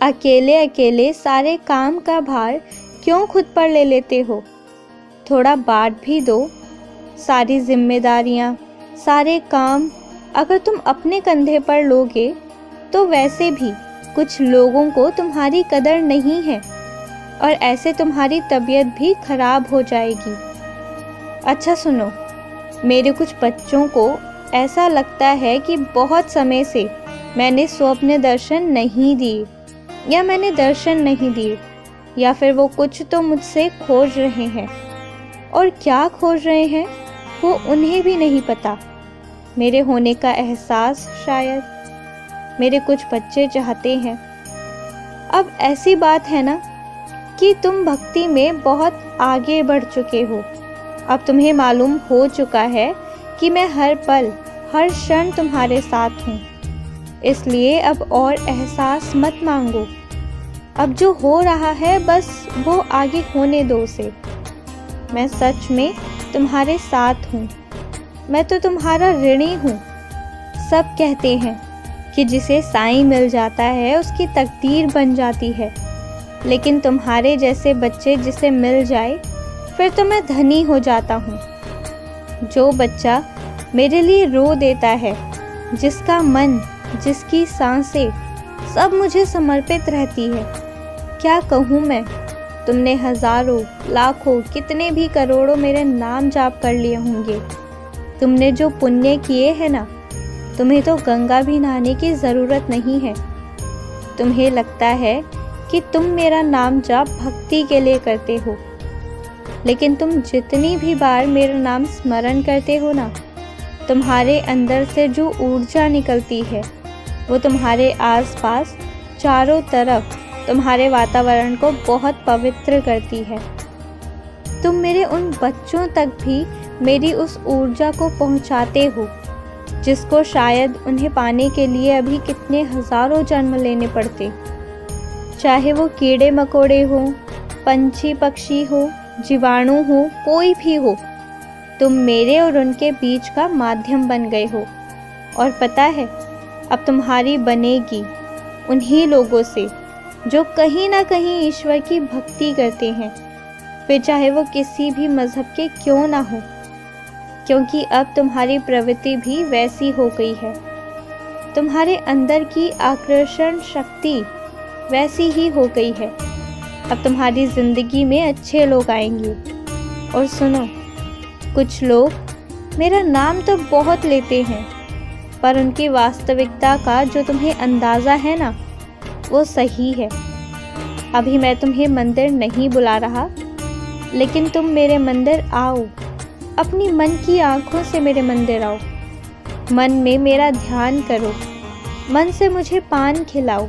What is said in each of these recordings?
अकेले अकेले सारे काम का भार क्यों खुद पर ले लेते हो? थोड़ा बाँट भी दो। सारी जिम्मेदारियाँ, सारे काम अगर तुम अपने कंधे पर लोगे तो वैसे भी कुछ लोगों को तुम्हारी कदर नहीं है और ऐसे तुम्हारी तबीयत भी खराब हो जाएगी। अच्छा सुनो, मेरे कुछ बच्चों को ऐसा लगता है कि बहुत समय से मैंने स्वप्न दर्शन नहीं दिए या मैंने दर्शन नहीं दिए, या फिर वो कुछ तो मुझसे खोज रहे हैं, और क्या खोज रहे हैं वो उन्हें भी नहीं पता। मेरे होने का एहसास शायद मेरे कुछ बच्चे चाहते हैं। अब ऐसी बात है ना कि तुम भक्ति में बहुत आगे बढ़ चुके हो। अब तुम्हें मालूम हो चुका है कि मैं हर पल हर क्षण तुम्हारे साथ हूँ, इसलिए अब और एहसास मत मांगो। अब जो हो रहा है बस वो आगे होने दो उसे। मैं सच में तुम्हारे साथ हूँ, मैं तो तुम्हारा ऋणी हूँ। सब कहते हैं कि जिसे साईं मिल जाता है उसकी तकदीर बन जाती है, लेकिन तुम्हारे जैसे बच्चे जिसे मिल जाए फिर तो मैं धनी हो जाता हूँ। जो बच्चा मेरे लिए रो देता है, जिसका मन, जिसकी सांसें सब मुझे समर्पित रहती है, क्या कहूँ मैं। तुमने हजारों, लाखों, कितने भी करोड़ों मेरे नाम जाप कर लिए होंगे। तुमने जो पुण्य किए हैं ना, तुम्हें तो गंगा भी नहाने की ज़रूरत नहीं है। तुम्हें लगता है कि तुम मेरा नाम जाप भक्ति के लिए करते हो, लेकिन तुम जितनी भी बार मेरा नाम स्मरण करते हो ना, तुम्हारे अंदर से जो ऊर्जा निकलती है वो तुम्हारे आसपास चारों तरफ तुम्हारे वातावरण को बहुत पवित्र करती है। तुम मेरे उन बच्चों तक भी मेरी उस ऊर्जा को पहुंचाते हो जिसको शायद उन्हें पाने के लिए अभी कितने हजारों जन्म लेने पड़ते। चाहे वो कीड़े मकोड़े हो, पंछी पक्षी हो, जीवाणु हो, कोई भी हो, तुम मेरे और उनके बीच का माध्यम बन गए हो। और पता है, अब तुम्हारी बनेगी उन्हीं लोगों से जो कहीं ना कहीं ईश्वर की भक्ति करते हैं, फिर चाहे वो किसी भी मजहब के क्यों ना हो, क्योंकि अब तुम्हारी प्रवृत्ति भी वैसी हो गई है। तुम्हारे अंदर की आकर्षण शक्ति वैसी ही हो गई है। अब तुम्हारी जिंदगी में अच्छे लोग आएंगे। और सुनो, कुछ लोग मेरा नाम तो बहुत लेते हैं, पर उनकी वास्तविकता का जो तुम्हें अंदाज़ा है ना, वो सही है। अभी मैं तुम्हें मंदिर नहीं बुला रहा, लेकिन तुम मेरे मंदिर आओ। अपनी मन की आंखों से मेरे मंदिर आओ। मन में मेरा ध्यान करो, मन से मुझे पान खिलाओ,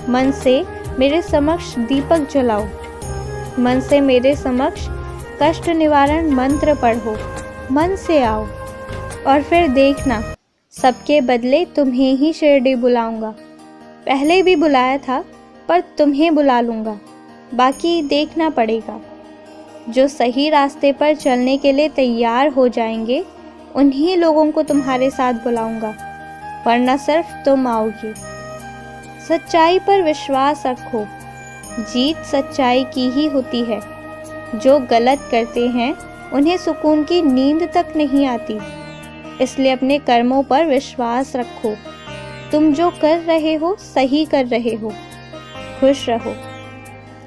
मन से मेरे समक्ष दीपक जलाओ, मन से मेरे समक्ष कष्ट निवारण मंत्र पढ़ो। मन से आओ और फिर देखना, सबके बदले तुम्हें ही शिरडी बुलाऊंगा। पहले भी बुलाया था, पर तुम्हें बुला लूँगा। बाकी देखना पड़ेगा। जो सही रास्ते पर चलने के लिए तैयार हो जाएंगे, उन्हीं लोगों को तुम्हारे साथ बुलाऊंगा, वरना सिर्फ तुम आओगी। सच्चाई पर विश्वास रखो, जीत सच्चाई की ही होती है। जो गलत करते हैं उन्हें सुकून की नींद तक नहीं आती, इसलिए अपने कर्मों पर विश्वास रखो। तुम जो कर रहे हो सही कर रहे हो, खुश रहो।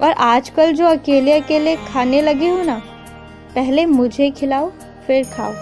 और आजकल जो अकेले अकेले खाने लगे हो ना, पहले मुझे खिलाओ फिर खाओ।